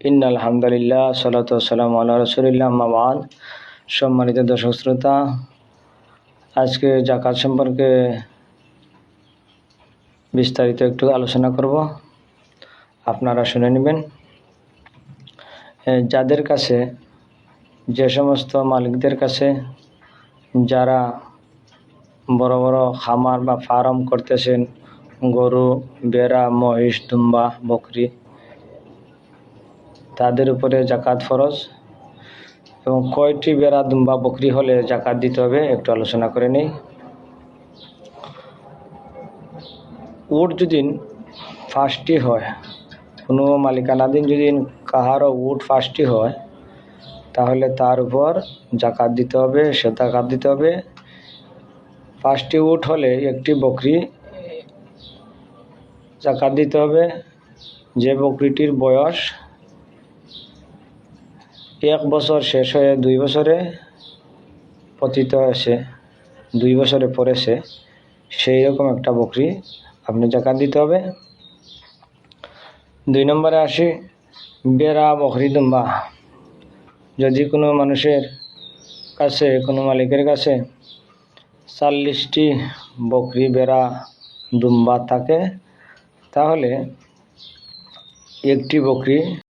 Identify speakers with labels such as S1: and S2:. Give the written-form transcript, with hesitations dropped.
S1: ইন্নাল হামদুলিল্লাহ সালাতু ওয়াসসালামু আলা রাসূলিল্লাহ আম্মা বাদ। সম্মানিত দর্শক শ্রোতা, আজকে যাকাত সম্পর্কে বিস্তারিত একটু আলোচনা করব, আপনারা শুনে নেবেন। যাদের কাছে, যে সমস্ত মালিকদের কাছে যারা বড় বড় খামার বা ফার্ম করতেছেন, গরু, ভেড়া, মহিষ, দুম্বা, বকরি, তাদের উপরে যাকাত ফরজ। এবং কয়টি ভেড়া, দুম্বা, বকরি হলে যাকাত দিতে হবে একটু আলোচনা করে নেই। উট যদি 5টি হয়, কোনো মালিকানাধীন যদি কাহারও উট 5টি হয়, তাহলে তার উপর যাকাত দিতে হবে, সে যাকাত দিতে হবে। 5টি উট হলে একটি বকরি যাকাত দিতে হবে। যে বকরিটির বয়স 1 বছর শেষ হয়ে 2 বছরে পতিত হয়েছে, 2 বছরে পড়েছে, সেই রকম একটা বকরি আপনি যাকাত দিতে হবে। 2 নম্বরে আসি ভেড়া, বকরি, দুম্বা। যদি কোনো মানুষের কাছে, কোনো মালিকের কাছে 40টি বকরি, ভেড়া, দুম্বা থাকে, তাহলে একটি বকরি